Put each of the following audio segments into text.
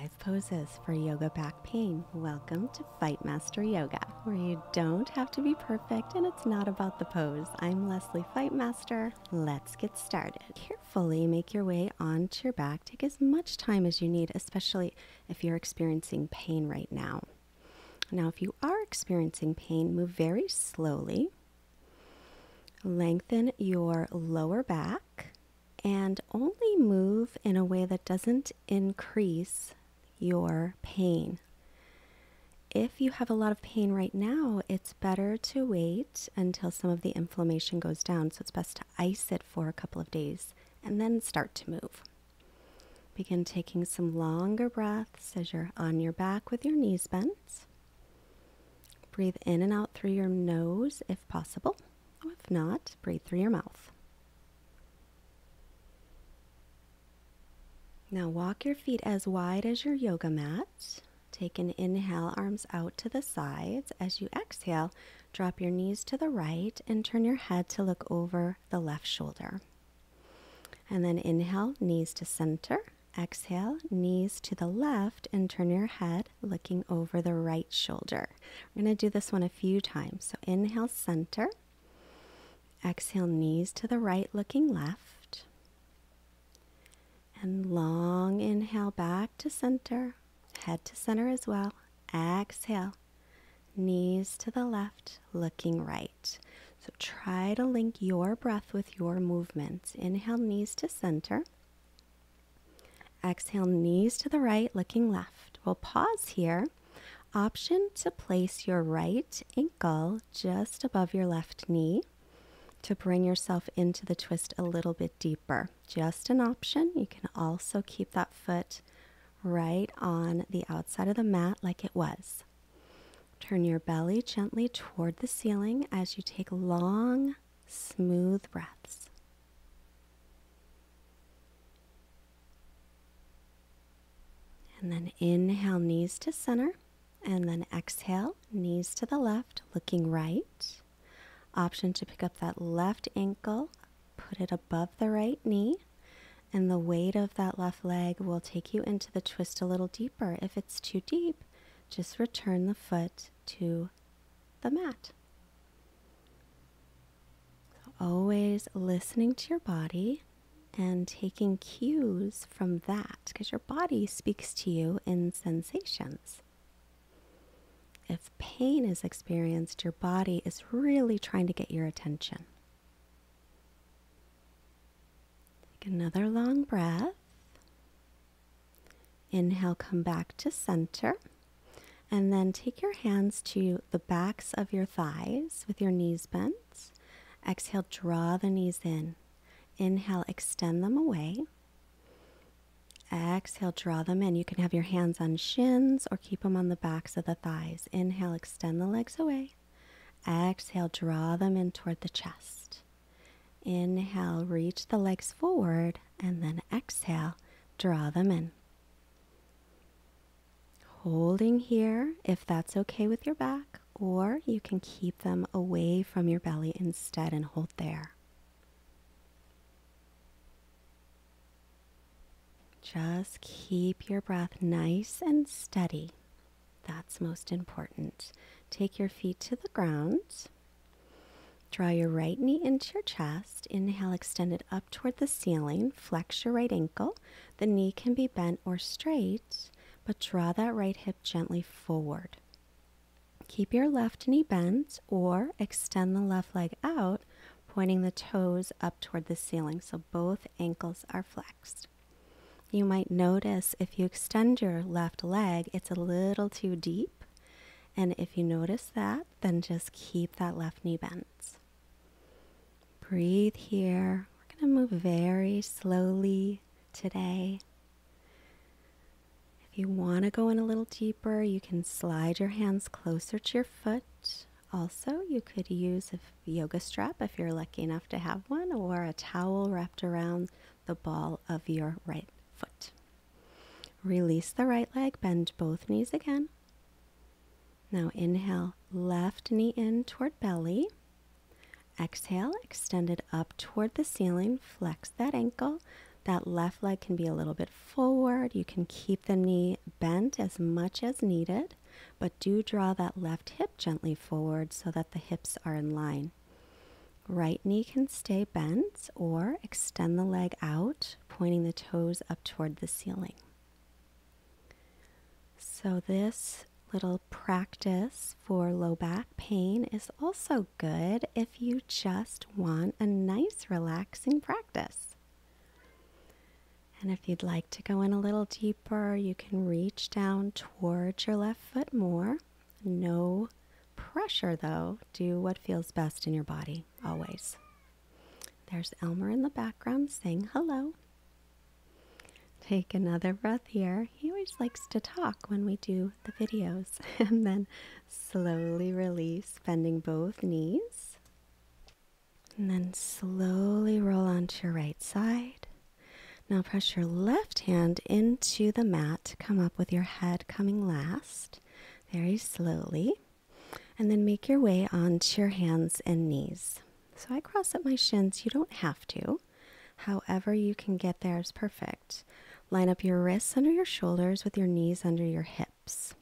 5 poses for yoga back pain. Welcome to Fightmaster Yoga, where you don't have to be perfect and it's not about the pose. I'm Lesley Fightmaster. Let's get started. Carefully make your way onto your back. Take as much time as you need, especially if you're experiencing pain right now. Now, if you are experiencing pain, move very slowly. Lengthen your lower back and only move in a way that doesn't increase your pain. If you have a lot of pain right now, it's better to wait until some of the inflammation goes down. So it's best to ice it for a couple of days and then start to move. Begin taking some longer breaths as you're on your back with your knees bent. Breathe in and out through your nose if possible. If not, breathe through your mouth. Now walk your feet as wide as your yoga mat. Take an inhale, arms out to the sides. As you exhale, drop your knees to the right and turn your head to look over the left shoulder. And then inhale, knees to center. Exhale, knees to the left and turn your head looking over the right shoulder. We're going to do this one a few times. So inhale, center. Exhale, knees to the right looking left. And long inhale back to center, head to center as well. Exhale, knees to the left, looking right. So try to link your breath with your movements. Inhale, knees to center. Exhale, knees to the right, looking left. We'll pause here. Option to place your right ankle just above your left knee to bring yourself into the twist a little bit deeper. Just an option. You can also keep that foot right on the outside of the mat like it was. Turn your belly gently toward the ceiling as you take long, smooth breaths. And then inhale, knees to center, and then exhale, knees to the left, looking right. Option to pick up that left ankle, put it above the right knee, and the weight of that left leg will take you into the twist a little deeper. If it's too deep, just return the foot to the mat. So always listening to your body and taking cues from that, because your body speaks to you in sensations. If pain is experienced, your body is really trying to get your attention. Take another long breath. Inhale, come back to center. And then take your hands to the backs of your thighs with your knees bent. Exhale, draw the knees in. Inhale, extend them away. Exhale, draw them in. You can have your hands on shins or keep them on the backs of the thighs. Inhale, extend the legs away. Exhale, draw them in toward the chest. Inhale, reach the legs forward, and then exhale, draw them in. Holding here if that's okay with your back, or you can keep them away from your belly instead and hold there. Just keep your breath nice and steady. That's most important. Take your feet to the ground. Draw your right knee into your chest. Inhale, extend it up toward the ceiling. Flex your right ankle. The knee can be bent or straight, but draw that right hip gently forward. Keep your left knee bent or extend the left leg out, pointing the toes up toward the ceiling so both ankles are flexed. You might notice if you extend your left leg, it's a little too deep. And if you notice that, then just keep that left knee bent. Breathe here. We're going to move very slowly today. If you want to go in a little deeper, you can slide your hands closer to your foot. Also, you could use a yoga strap if you're lucky enough to have one, or a towel wrapped around the ball of your right foot. Release the right leg, bend both knees again. Now inhale, left knee in toward belly. Exhale, extend it up toward the ceiling, flex that ankle. That left leg can be a little bit forward. You can keep the knee bent as much as needed, but do draw that left hip gently forward so that the hips are in line. Right knee can stay bent or extend the leg out, pointing the toes up toward the ceiling. So this little practice for low back pain is also good if you just want a nice relaxing practice. And if you'd like to go in a little deeper, you can reach down towards your left foot more. No pressure though. Do what feels best in your body, always. There's Elmer in the background saying hello. Take another breath here. He always likes to talk when we do the videos. And then slowly release, bending both knees. And then slowly roll onto your right side. Now press your left hand into the mat to come up with your head coming last, very slowly. And then make your way onto your hands and knees. So I cross up my shins. You don't have to. However you can get there is perfect. Line up your wrists under your shoulders with your knees under your hips.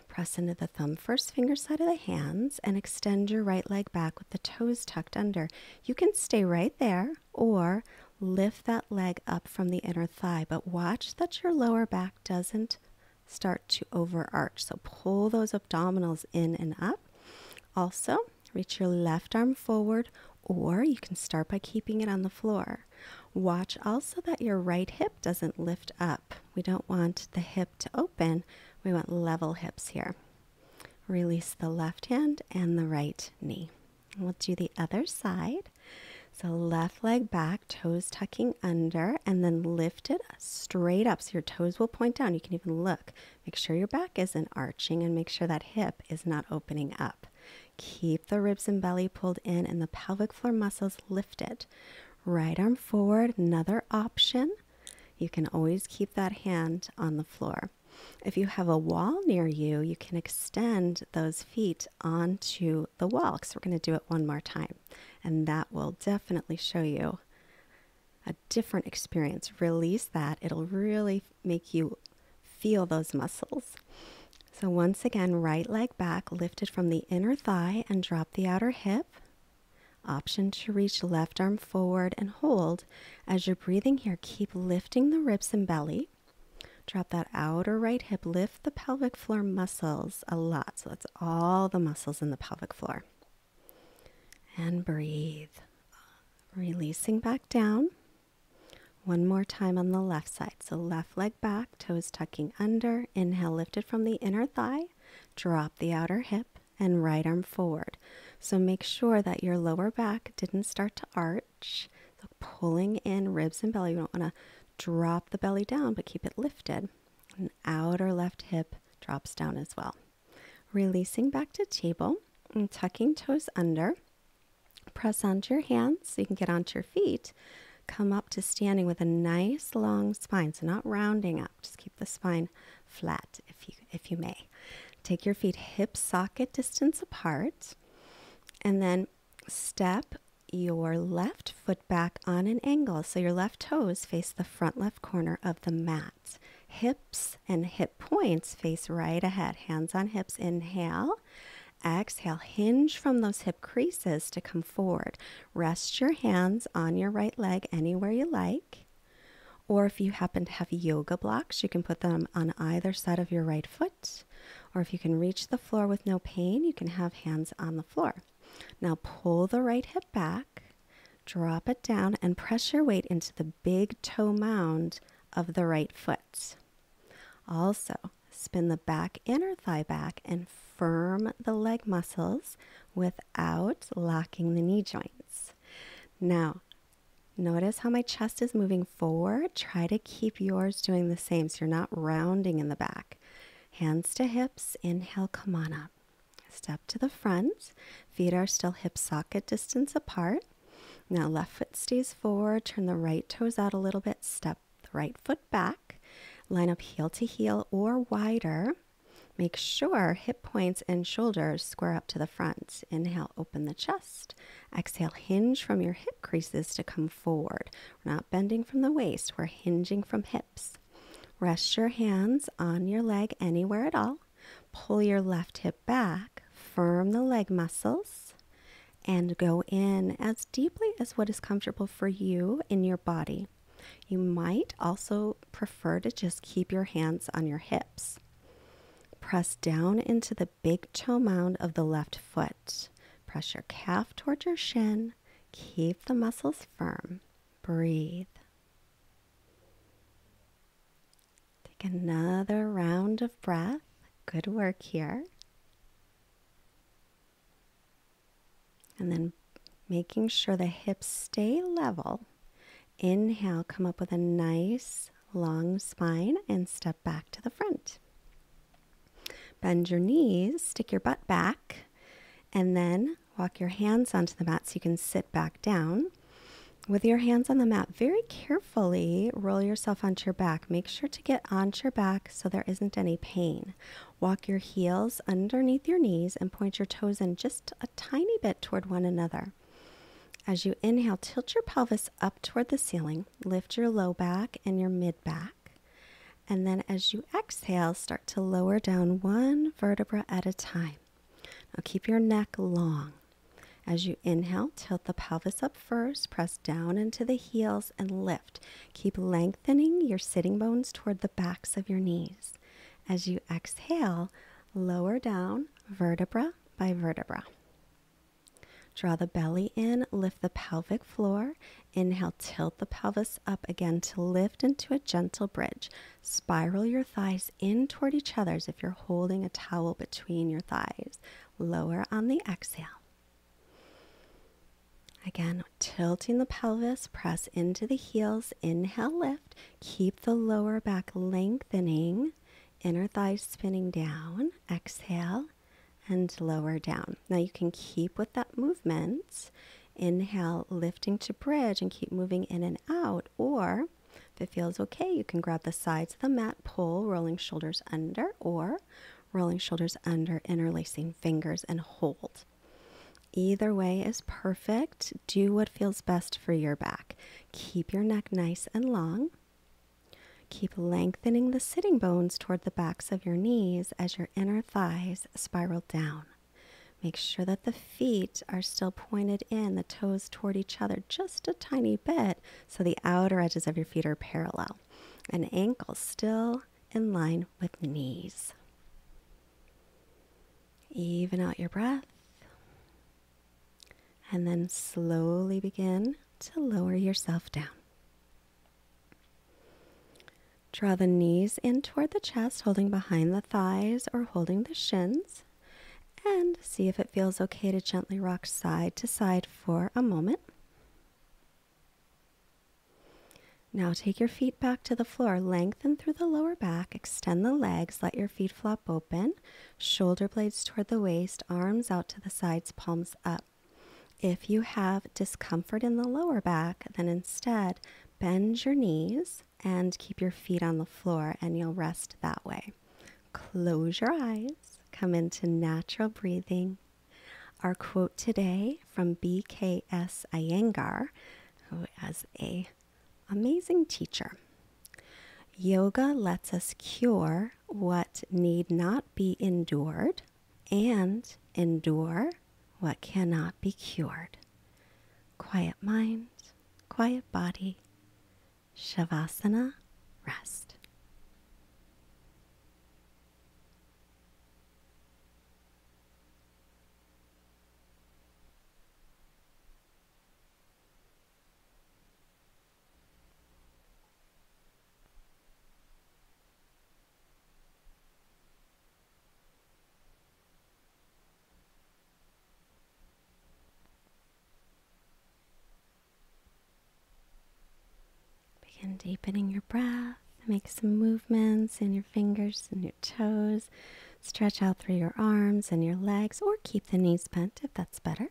Press into the thumb first finger side of the hands and extend your right leg back with the toes tucked under. You can stay right there or lift that leg up from the inner thigh, but watch that your lower back doesn't start to overarch. So pull those abdominals in and up. Also, reach your left arm forward, or you can start by keeping it on the floor. Watch also that your right hip doesn't lift up. We don't want the hip to open. We want level hips here. Release the left hand and the right knee. We'll do the other side. So left leg back, toes tucking under, and then lift it straight up so your toes will point down. You can even look. Make sure your back isn't arching and make sure that hip is not opening up. Keep the ribs and belly pulled in and the pelvic floor muscles lifted. Right arm forward, another option. You can always keep that hand on the floor. If you have a wall near you, you can extend those feet onto the wall because we're going to do it one more time. And that will definitely show you a different experience. Release that. It'll really make you feel those muscles. So once again, right leg back, lifted from the inner thigh and drop the outer hip. Option to reach left arm forward and hold. As you're breathing here, keep lifting the ribs and belly. Drop that outer right hip, lift the pelvic floor muscles a lot. So that's all the muscles in the pelvic floor. And breathe. Releasing back down. One more time on the left side. So left leg back, toes tucking under. Inhale, lifted from the inner thigh. Drop the outer hip and right arm forward. So make sure that your lower back didn't start to arch. So pulling in ribs and belly. You don't want to drop the belly down, but keep it lifted. And outer left hip drops down as well. Releasing back to table and tucking toes under. Press onto your hands so you can get onto your feet. Come up to standing with a nice long spine. So not rounding up. Just keep the spine flat if you may. Take your feet hip socket distance apart. And then step your left foot back on an angle. So your left toes face the front left corner of the mat. Hips and hip points face right ahead. Hands on hips. Inhale. Exhale. Hinge from those hip creases to come forward. Rest your hands on your right leg anywhere you like. Or if you happen to have yoga blocks, you can put them on either side of your right foot. Or if you can reach the floor with no pain, you can have hands on the floor. Now pull the right hip back, drop it down, and press your weight into the big toe mound of the right foot. Also, spin the back inner thigh back and firm the leg muscles without locking the knee joints. Now, notice how my chest is moving forward. Try to keep yours doing the same so you're not rounding in the back. Hands to hips. Inhale, come on up. Step to the front. Feet are still hip socket distance apart. Now left foot stays forward. Turn the right toes out a little bit. Step the right foot back. Line up heel to heel or wider. Make sure hip points and shoulders square up to the front. Inhale, open the chest. Exhale, hinge from your hip creases to come forward. We're not bending from the waist, we're hinging from hips. Rest your hands on your leg anywhere at all. Pull your left hip back, firm the leg muscles, and go in as deeply as what is comfortable for you in your body. You might also prefer to just keep your hands on your hips. Press down into the big toe mound of the left foot. Press your calf towards your shin. Keep the muscles firm. Breathe. Take another round of breath. Good work here. And then making sure the hips stay level. Inhale, come up with a nice long spine and step back to the front. Bend your knees, stick your butt back, and then walk your hands onto the mat so you can sit back down. With your hands on the mat, very carefully roll yourself onto your back. Make sure to get onto your back so there isn't any pain. Walk your heels underneath your knees and point your toes in just a tiny bit toward one another. As you inhale, tilt your pelvis up toward the ceiling. Lift your low back and your mid back. And then as you exhale, start to lower down one vertebra at a time. Now keep your neck long. As you inhale, tilt the pelvis up first, press down into the heels and lift. Keep lengthening your sitting bones toward the backs of your knees. As you exhale, lower down vertebra by vertebra. Draw the belly in, lift the pelvic floor. Inhale, tilt the pelvis up again to lift into a gentle bridge. Spiral your thighs in toward each other as if you're holding a towel between your thighs. Lower on the exhale. Again, tilting the pelvis, press into the heels. Inhale, lift. Keep the lower back lengthening. Inner thighs spinning down. Exhale. And lower down. Now you can keep with that movement. Inhale, lifting to bridge and keep moving in and out. Or if it feels okay, you can grab the sides of the mat, pull, rolling shoulders under, or rolling shoulders under, interlacing fingers and hold. Either way is perfect. Do what feels best for your back. Keep your neck nice and long. Keep lengthening the sitting bones toward the backs of your knees as your inner thighs spiral down. Make sure that the feet are still pointed in, the toes toward each other just a tiny bit so the outer edges of your feet are parallel. And ankles still in line with knees. Even out your breath. And then slowly begin to lower yourself down. Draw the knees in toward the chest, holding behind the thighs or holding the shins. And see if it feels okay to gently rock side to side for a moment. Now take your feet back to the floor. Lengthen through the lower back. Extend the legs. Let your feet flop open. Shoulder blades toward the waist. Arms out to the sides, palms up. If you have discomfort in the lower back, then instead bend your knees and keep your feet on the floor, and you'll rest that way. Close your eyes. Come into natural breathing. Our quote today from B.K.S. Iyengar, who is an amazing teacher. Yoga lets us cure what need not be endured and endure what cannot be cured. Quiet mind, quiet body, Shavasana, rest. Begin deepening your breath. Make some movements in your fingers and your toes. Stretch out through your arms and your legs, or keep the knees bent if that's better.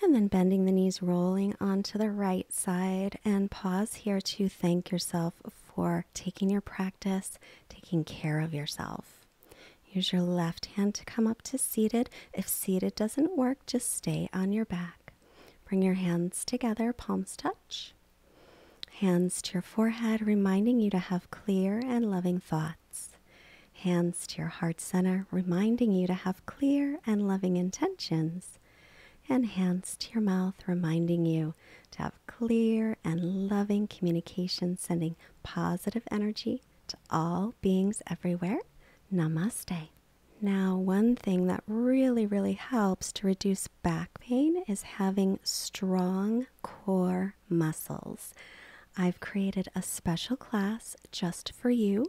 And then bending the knees, rolling onto the right side, and pause here to thank yourself for taking your practice, taking care of yourself. Use your left hand to come up to seated. If seated doesn't work, just stay on your back. Bring your hands together, palms touch. Hands to your forehead, reminding you to have clear and loving thoughts. Hands to your heart center, reminding you to have clear and loving intentions. And hands to your mouth, reminding you to have clear and loving communication, sending positive energy to all beings everywhere. Namaste. Now, one thing that really helps to reduce back pain is having strong core muscles. I've created a special class just for you,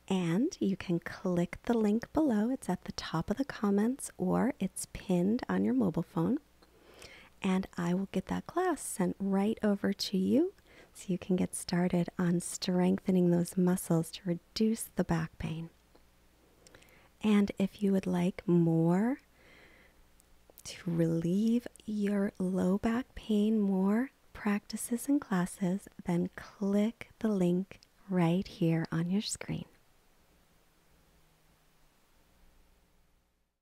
and you can click the link below. It's at the top of the comments or it's pinned on your mobile phone. And I will get that class sent right over to you so you can get started on strengthening those muscles to reduce the back pain. And if you would like more to relieve your low back pain, more practices and classes, then click the link right here on your screen.